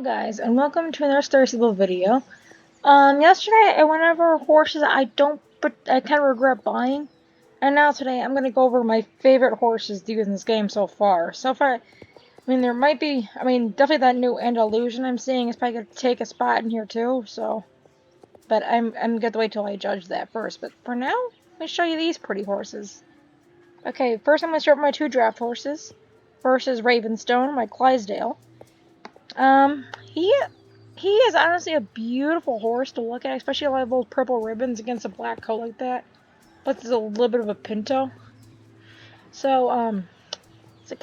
guys, and welcome to another Star Stable video. Yesterday I went over horses but I kind of regret buying, and now today I'm gonna go over my favorite horses to use in this game so far. There might be, definitely that new Andalusian I'm seeing is probably gonna take a spot in here too. But I'm gonna wait till I judge that first. But for now, let me show you these pretty horses. Okay, first I'm gonna start with my two draft horses. First is Ravenstone, my Clydesdale. He is honestly a beautiful horse to look at, especially all those purple ribbons against a black coat like that. But it's a little bit of a pinto. Because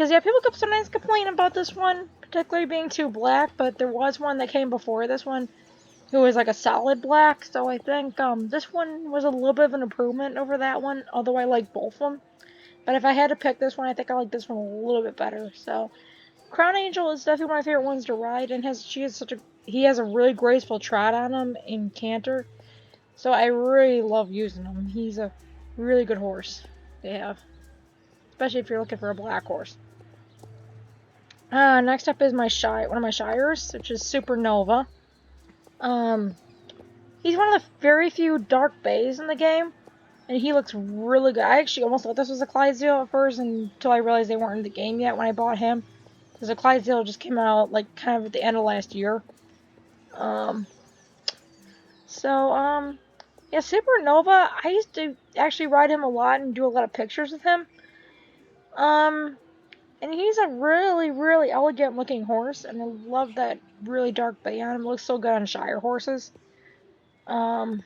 people sometimes complain about this one, particularly being too black, but there was one that came before this one who was like a solid black, so I think this one was a little bit of an improvement over that one, although I like both of them. But if I had to pick this one, I think I like this one a little bit better. So Crown Angel is definitely one of my favorite ones to ride, and he has a really graceful trot on him in canter, so I really love using him. He's a really good horse to have, especially if you're looking for a black horse. Next up is one of my Shires, which is Supernova. He's one of the very few dark bays in the game, and he looks really good. I actually almost thought this was a Clydesdale at first until I realized they weren't in the game yet when I bought him. Because the Clydesdale just came out like kind of at the end of last year. Yeah, Supernova, I used to actually ride him a lot and do a lot of pictures with him. And he's a really, really elegant looking horse, and I love that really dark bay on him. It looks so good on Shire horses. I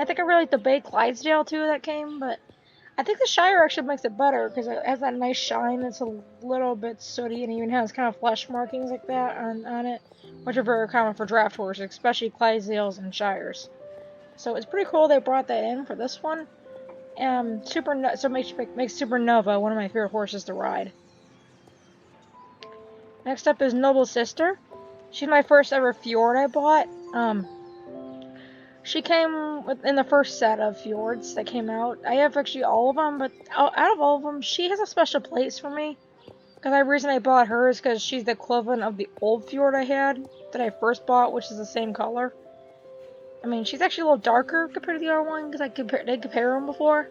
think I really like the Bay Clydesdale too that came, but I think the Shire actually makes it better because it has that nice shine that's a little bit sooty and even has kind of flesh markings like that on it, which are very common for draft horses, especially Clydesdales and Shires. So it's pretty cool they brought that in for this one. So makes Supernova one of my favorite horses to ride. Next up is Noble Sister. She's my first ever Fjord I bought. She came in the first set of Fjords that came out. I have actually all of them, but out of all of them, she has a special place for me. Because the reason I bought her is because she's the equivalent of the old Fjord I had that I first bought, which is the same color. She's actually a little darker compared to the other one because I did compare them before.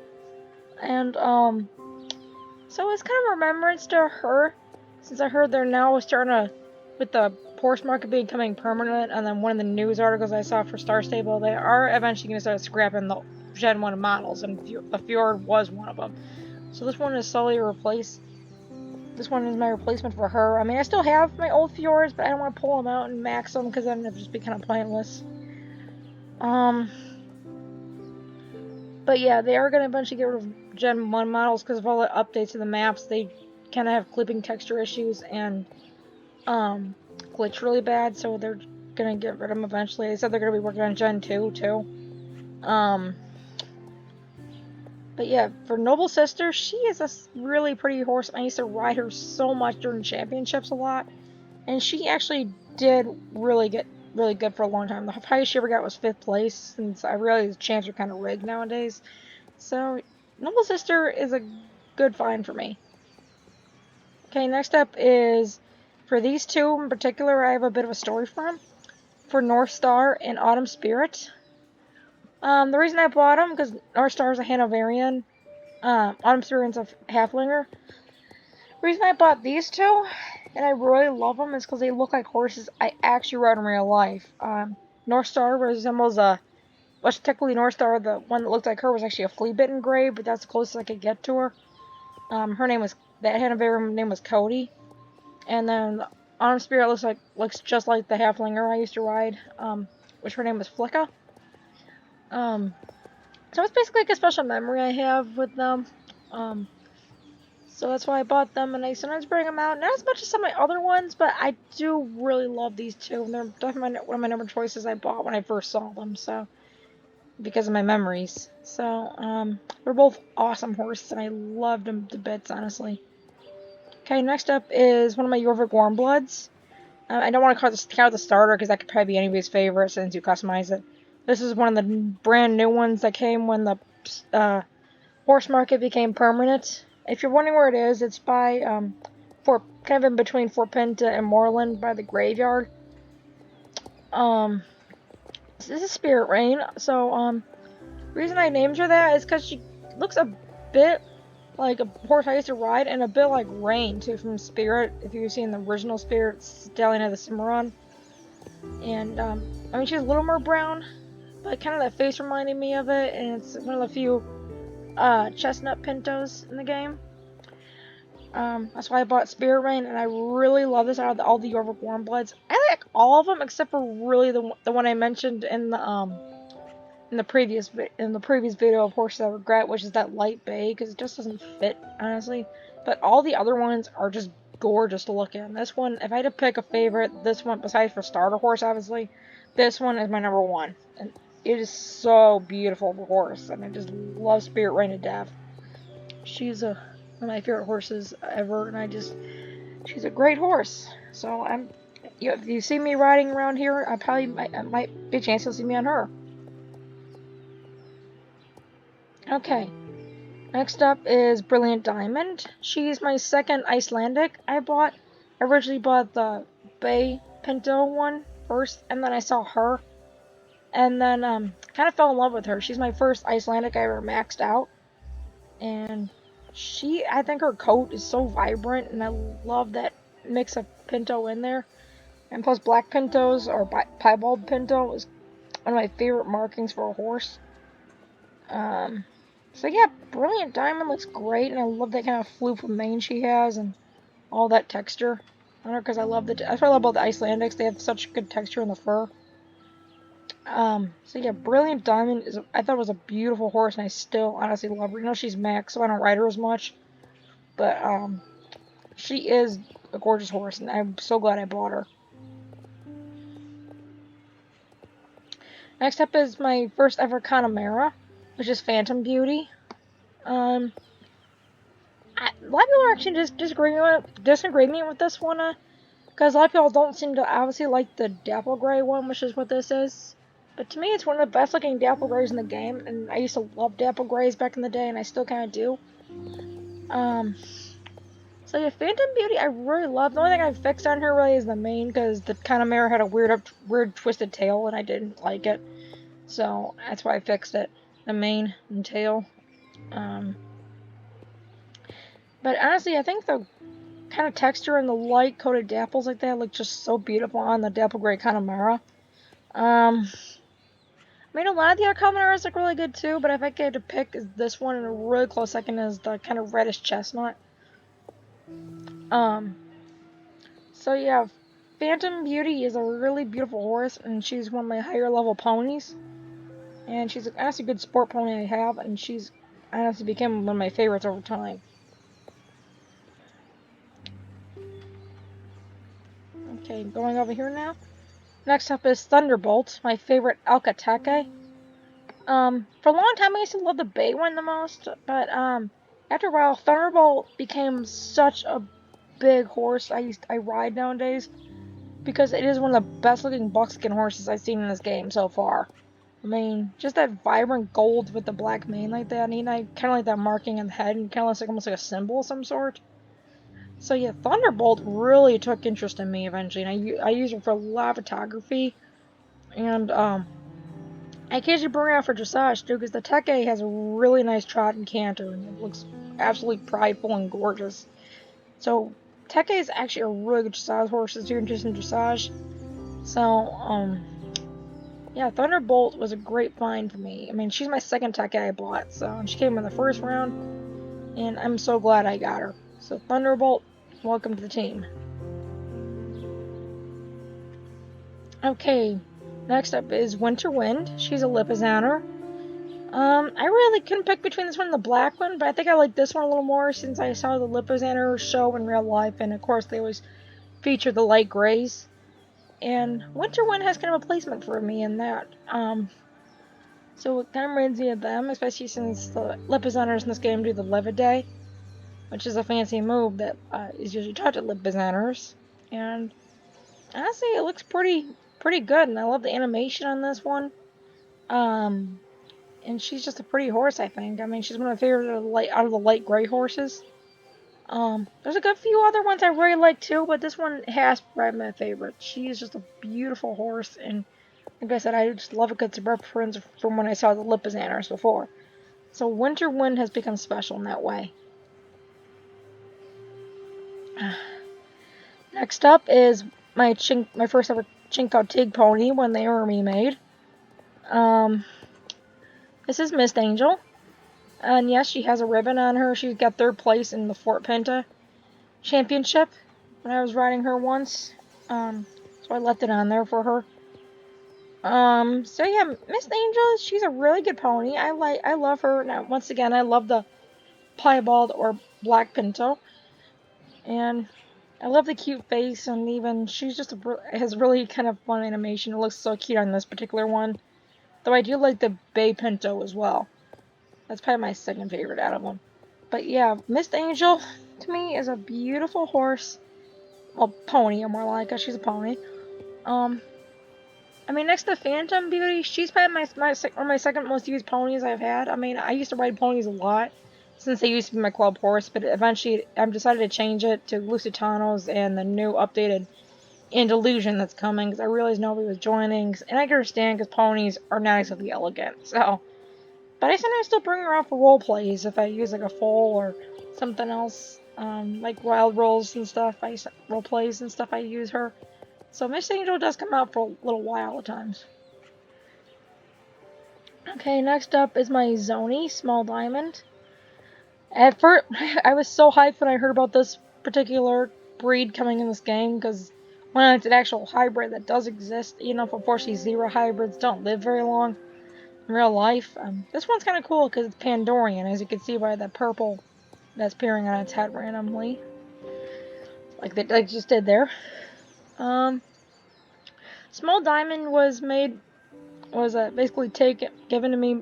And, so it's kind of a remembrance to her, since I heard they're now starting to, with the horse market becoming permanent, and then one of the news articles I saw for Star Stable, they are eventually going to start scrapping the Gen 1 models, and the Fjord was one of them. So this one is slowly replaced. This one is my replacement for her. I still have my old Fjords, but I don't want to pull them out and max them, because then it'd just be kind of pointless. But yeah, they are going to eventually get rid of Gen 1 models because of all the updates to the maps. They kind of have clipping texture issues and glitch really bad, so they're going to get rid of them eventually. They said they're going to be working on Gen 2 too. But yeah, for Noble Sister, she is a really pretty horse. I used to ride her so much during championships a lot, and she actually did get really good for a long time. The highest she ever got was 5th place, since I realized the champs are kind of rigged nowadays. So, Noble Sister is a good find for me. Okay, next up is, for these two in particular, I have a bit of a story for them. For North Star and Autumn Spirit. The reason I bought them, because North Star is a Hanoverian, Autumn Spirit's a Halflinger. The reason I bought these two, and I really love them, is because they look like horses I actually rode in real life. North Star resembles technically North Star, the one that looked like her was actually a flea-bitten gray, but that's the closest I could get to her. That Hanoverian name was Cody. And then the Autumn Spirit looks just like the Halflinger I used to ride, which her name was Flicka. So it's basically like a special memory I have with them. So that's why I bought them, and I sometimes bring them out. Not as much as some of my other ones, but I do really love these two, and they're definitely one of my number choices I bought when I first saw them, so, because of my memories. So, they're both awesome horses, and I loved them to bits, honestly. Okay, next up is one of my Jorvik Warmbloods. I don't want to count the starter, because that could probably be anybody's favorite since you customize it. This is one of the brand new ones that came when the horse market became permanent. If you're wondering where it is, it's by kind of in between Fort Pinta and Moreland by the graveyard. This is Spirit Rain. So reason I named her that is because she looks a bit like a horse I used to ride, and a bit like Rain too from Spirit. If you've seen the original Spirit Stallion of the Cimarron, and I mean she's a little more brown, but kind of that face reminded me of it, and it's one of the few chestnut pintos in the game. That's why I bought Spirit Rain, and I really love this out of all the Yorvik Warmbloods. I like all of them except for really the one I mentioned in the previous video of Horses I Regret, which is that light bay, because it just doesn't fit, honestly. But all the other ones are just gorgeous to look at. And this one, if I had to pick a favorite, this one, besides for Starter Horse, obviously, this one is my number one. And it is so beautiful of a horse, and I just love Spirit Rain to death. She's one of my favorite horses ever, and she's a great horse. So if you see me riding around here, I might be a chance you'll see me on her. Okay, next up is Brilliant Diamond. She's my second Icelandic I bought. I originally bought the Bay Pinto one first, and then I saw her, and then kind of fell in love with her. She's my first Icelandic I ever maxed out, and I think her coat is so vibrant, and I love that mix of Pinto in there. And plus, black Pintos or piebald Pinto is one of my favorite markings for a horse. So yeah, Brilliant Diamond looks great, and I love that kind of floop of mane she has, and all that texture on her, because that's what I love about the Icelandics. They have such good texture in the fur. So yeah, Brilliant Diamond I thought it was a beautiful horse, and I still honestly love her. You know, she's Max, so I don't ride her as much, but she is a gorgeous horse, and I'm so glad I bought her. Next up is my first ever Connemara, which is Phantom Beauty. A lot of people are actually just disagreeing with this one, because a lot of people don't seem to obviously like the Dapple Gray one, which is what this is. But to me, it's one of the best looking Dapple Grays in the game, and I used to love Dapple Grays back in the day, and I still kind of do. So yeah, Phantom Beauty I really love. The only thing I fixed on her really is the mane, because the Connemara had a weird twisted tail, and I didn't like it. So that's why I fixed it, the mane and tail. But honestly, I think the kind of texture and the light coated dapples like that look just so beautiful on the Dapple Gray Connemara. I mean, a lot of the other Connemaras look really good too, but if I had to pick, is this one, and a really close second is the kind of reddish chestnut. So yeah, Phantom Beauty is a really beautiful horse, and she's one of my higher level ponies. And she's honestly a good sport pony I have, and she's honestly become one of my favorites over time. Okay, going over here now. Next up is Thunderbolt, my favorite Alcateke. For a long time I used to love the bay one the most, but after a while Thunderbolt became such a big horse I ride nowadays, because it is one of the best looking buckskin horses I've seen in this game so far. I mean, just that vibrant gold with the black mane like that, and I kind of like that marking on the head, and kind of looks like almost like a symbol of some sort. So yeah, Thunderbolt really took interest in me eventually, and I use it for a lot of photography, and I occasionally bring it out for dressage too, because the Teke has a really nice trot and canter, and it looks absolutely prideful and gorgeous. So Teke is actually a really good dressage horse if you're interested in dressage. So yeah, Thunderbolt was a great find for me. I mean, she's my second Teke I bought, and she came in the first round, and I'm so glad I got her. So Thunderbolt, welcome to the team. Okay, next up is Winter Wind. She's a Lipizzaner. I really couldn't pick between this one and the black one, but I think I like this one a little more since I saw the Lipizzaner show in real life, and of course they always feature the light grays. And Winter Wind has kind of a placement for me in that. So it kind of reminds me of them, especially since the Lipizzaners in this game do the Leviday, which is a fancy move that is usually taught to Lipizzaners. And honestly, it looks pretty good, and I love the animation on this one. And she's just a pretty horse, I think. I mean, she's one of my favorite out of the light gray horses. There's a good few other ones I really like too, but this one has been my favorite. She is just a beautiful horse, and like I said, I just love it because it's reference from when I saw the Lipizaners before. So Winter Wind has become special in that way. Next up is my first ever Chincoteague pony when they were remade. Um, this is Mist Angel, and yes, she has a ribbon on her. She got third place in the Fort Pinta Championship when I was riding her once. So I left it on there for her. So yeah, Mist Angel, she's a really good pony. I love her. Now, once again, I love the Piebald or Black Pinto, and I love the cute face, and even she's just has really kind of fun animation. It looks so cute on this particular one. Though I do like the Bay Pinto as well. That's probably my second favorite out of them. But yeah, Mist Angel to me is a beautiful horse. Well, pony, more like, cause she's a pony. I mean, next to Phantom Beauty, she's probably one of my second most used ponies I've had. I mean, I used to ride ponies a lot since they used to be my club horse, but eventually I decided to change it to Lusitanos and the new updated Andalusian that's coming because I realized nobody was joining, and I can understand because ponies are not exactly elegant. So, but I sometimes still bring her out for role plays if I use like a foal or something else, like wild rolls and stuff. Role plays and stuff. I use her. So Miss Angel does come out for a little while at times. Okay, next up is my Zoni Small Diamond. At first, I was so hyped when I heard about this particular breed coming in this game because when it's an actual hybrid that does exist, unfortunately zebra hybrids don't live very long in real life. This one's kind of cool because it's Pandorian, as you can see by the purple that's appearing on its head randomly, like they just did there. Small Diamond was basically given to me.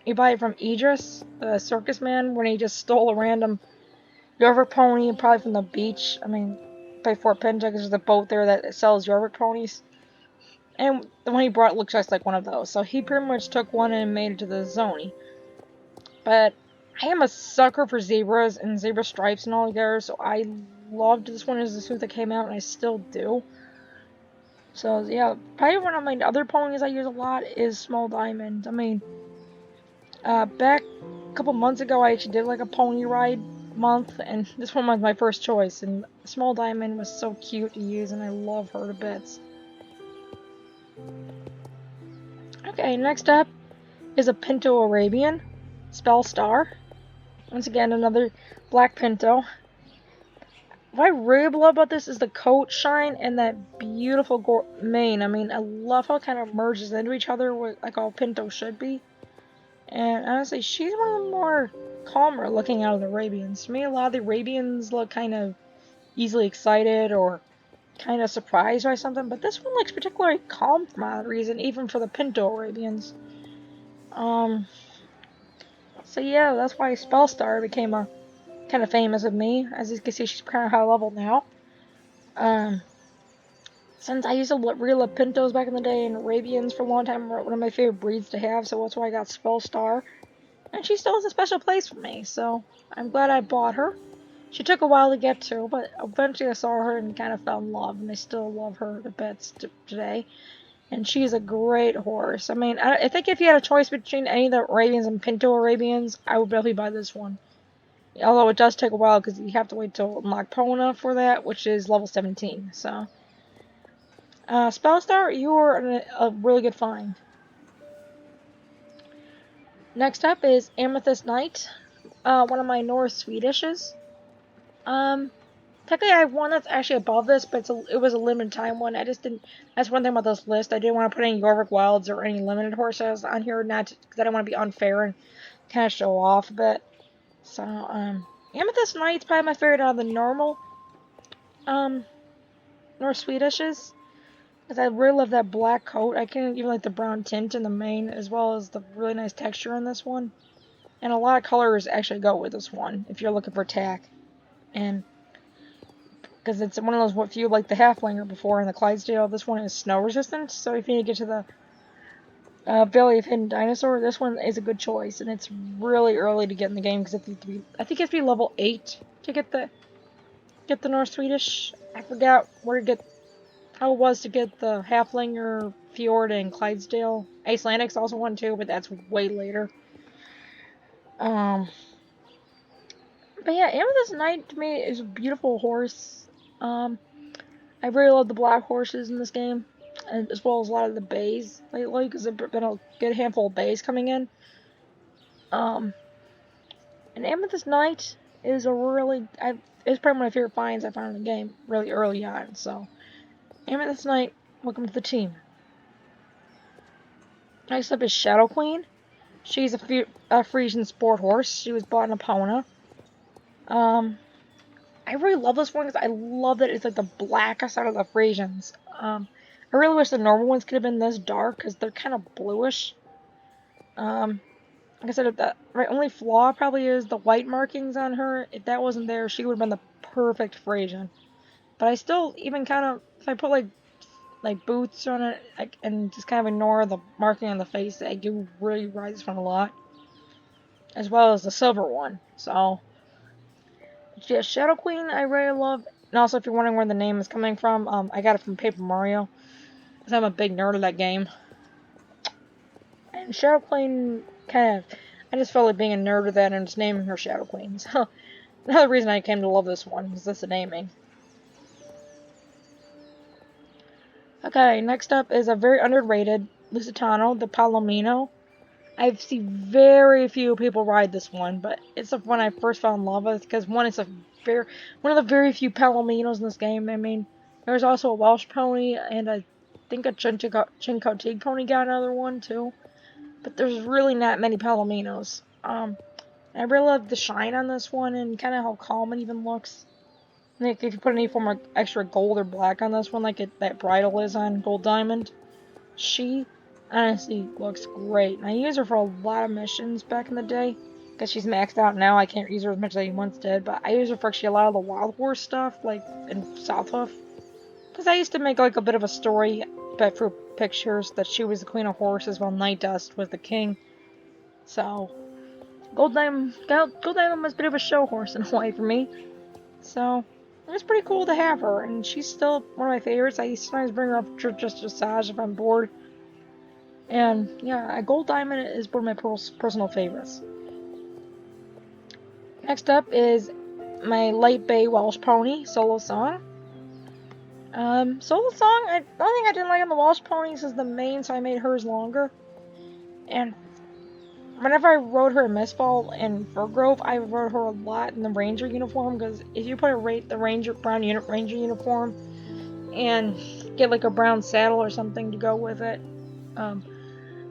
You buy it from Idris, the circus man, when he just stole a random Yorvik pony, probably from the beach. I mean, by Fort Pinta, because there's a boat there that sells Yorvik ponies. And the one he brought looks just like one of those. So he pretty much took one and made it to the Zoni. But I am a sucker for zebras and zebra stripes and all there, so I loved this one as soon as it came out, and I still do. So yeah, probably one of my other ponies I use a lot is Small Diamond. I mean, back a couple months ago, I actually did like a pony ride month, and this one was my first choice. And Small Diamond was so cute to use, and I love her to bits. Okay, next up is a Pinto Arabian, Spell Star. Once again, another black Pinto. What I really love about this is the coat shine and that beautiful mane. I mean, I love how it kind of merges into each other, like all Pinto should be. And honestly, she's one of the more calmer looking out of the Arabians. To me, a lot of the Arabians look kind of easily excited or kind of surprised by something, but this one looks particularly calm for odd reason, even for the Pinto Arabians. So yeah, that's why Spellstar became a kind of famous of me. As you can see, she's kind of high level now. Since I used to really love Pintos back in the day, and Arabians for a long time were one of my favorite breeds to have, so that's why I got Spellstar. And she still has a special place for me, so I'm glad I bought her. She took a while to get to, but eventually I saw her and kind of fell in love, and I still love her to bits today. And she's a great horse. I mean, I think if you had a choice between any of the Arabians and Pinto Arabians, I would definitely buy this one. Although it does take a while because you have to wait till unlock Pona for that, which is level 17. So, Spellstar, you are a really good find. Next up is Amethyst Knight, one of my North Swedishes. Technically I have one that's actually above this, but it was a limited time one. I just didn't. That's one thing about this list. I didn't want to put any Yorvik Wilds or any limited horses on here, because I don't want to be unfair and kind of show off a bit. So, Amethyst Knight's probably my favorite out of the normal, North Swedishes. Because I really love that black coat. I can even like the brown tint in the mane, as well as the really nice texture in this one. And a lot of colors actually go with this one, if you're looking for tack. And, because it's one of those, what few like the Halflinger before in the Clydesdale, this one is snow resistant, so if you need to get to the Valley of Hidden Dinosaur. This one is a good choice, and it's really early to get in the game because I think you have to be level 8 to get the North Swedish. I forgot where to get how it was to get the Halflinger, Fjord, and Clydesdale. Icelandic's also one too, but that's way later. Um, but yeah, Amethyst Knight to me is a beautiful horse. I really love the black horses in this game, and as well as a lot of the bays lately, because there've been a good handful of bays coming in. And Amethyst Knight is it's probably one of my favorite finds I found in the game really early on. So, Amethyst Knight, welcome to the team. Next up is Shadow Queen. She's a Frisian sport horse. She was bought in Epona. I really love this one because I love that it's like the blackest out of the Frisians. I really wish the normal ones could have been this dark because they're kind of bluish. Like I said, my only flaw probably is the white markings on her. If that wasn't there, she would have been the perfect Frisian. But I still even kind of, if I put like boots on it and just kind of ignore the marking on the face, I do really ride this one a lot, as well as the silver one. So yeah, Shadow Queen I really love. And also, if you're wondering where the name is coming from, I got it from Paper Mario, because I'm a big nerd of that game. And Shadow Queen I just felt like being a nerd of that and just naming her Shadow Queen. So another reason I came to love this one is the naming. Okay, next up is a very underrated Lusitano, the Palomino. I've seen very few people ride this one, but it's the one I first fell in love with because one, it's one of the very few Palominos in this game. I mean, there's also a Welsh pony, and I think a Chincoteague pony got another one too. But there's really not many Palominos. I really love the shine on this one and kind of how calm it even looks. Like if you put any form of extra gold or black on this one, like that bridle is on Gold Diamond, she honestly looks great. And I use her for a lot of missions back in the day, because she's maxed out now. I can't use her as much as I once did, but I use her for actually a lot of the Wild Horse stuff, like in Southhoof. Because I used to make like a bit of a story, but through pictures, that she was the Queen of Horses while Night Dust was the king. So Gold Diamond was a bit of a show horse in a way for me. So it was pretty cool to have her, and she's still one of my favorites. I sometimes bring her up to just dressage if I'm bored. And yeah, a Gold Diamond is one of my personal favorites. Next up is my Light Bay Welsh pony, Solo Song. Solo Song, the only thing I didn't like on the Welsh ponies is the mane, so I made hers longer. And whenever I rode her in Mistfall and Furgrove, I rode her a lot in the Ranger uniform, because if you put the Ranger uniform and get like a brown saddle or something to go with it,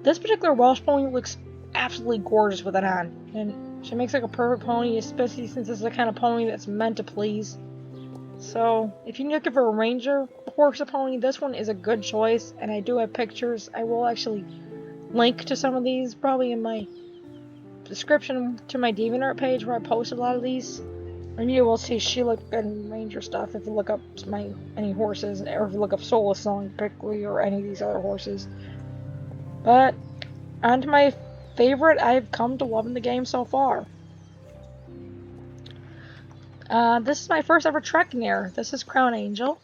this particular Welsh pony looks absolutely gorgeous with it on, and she makes like a perfect pony, especially since this is the kind of pony that's meant to please. So if you're looking for a Ranger horse or pony, this one is a good choice, and I do have pictures. I will actually link to some of these probably in my description to my DeviantArt page where I post a lot of these. And you will see Sheila and Ranger stuff if you look up any horses, or if you look up Solo Song particularly, or any of these other horses. But on to my favorite I've come to love in the game so far. This is my first ever Treknir. This is Crown Angel.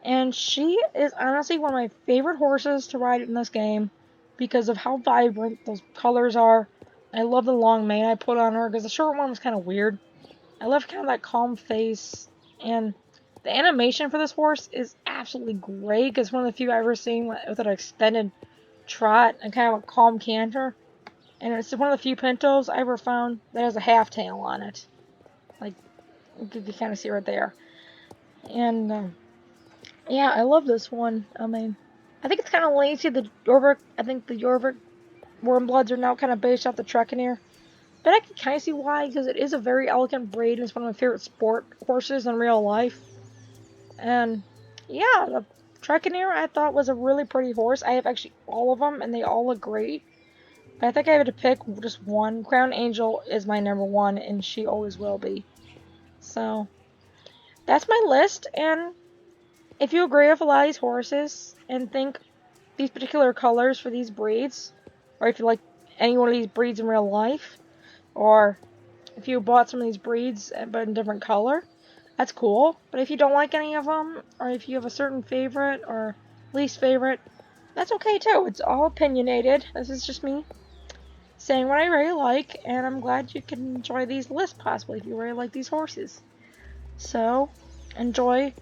And she is honestly one of my favorite horses to ride in this game because of how vibrant those colors are. I love the long mane I put on her because the short one was kind of weird. I love kind of that calm face, and the animation for this horse is absolutely great because it's one of the few I've ever seen with an extended trot and kind of a calm canter. And it's one of the few pintos I ever found that has a half tail on it. Like, you can kind of see right there. And, yeah, I love this one. I mean, I think it's kind of lazy. I think the Jorvik Warmbloods are now kind of based off the Treknir. But I can kind of see why, because it is a very elegant breed, and it's one of my favorite sport horses in real life. And yeah, the Treknir I thought was a really pretty horse. I have actually all of them, and they all look great. But I think I have to pick just one. Crown Angel is my number one, and she always will be. So that's my list, and if you agree with a lot of these horses and think these particular colors for these breeds, or if you like any one of these breeds in real life, or if you bought some of these breeds but in different color, that's cool. But if you don't like any of them, or if you have a certain favorite or least favorite, that's okay too. It's all opinionated. This is just me saying what I really like, and I'm glad you can enjoy these lists possibly if you really like these horses. So, enjoy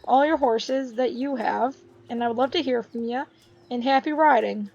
all your horses that you have, and I would love to hear from you, and happy riding!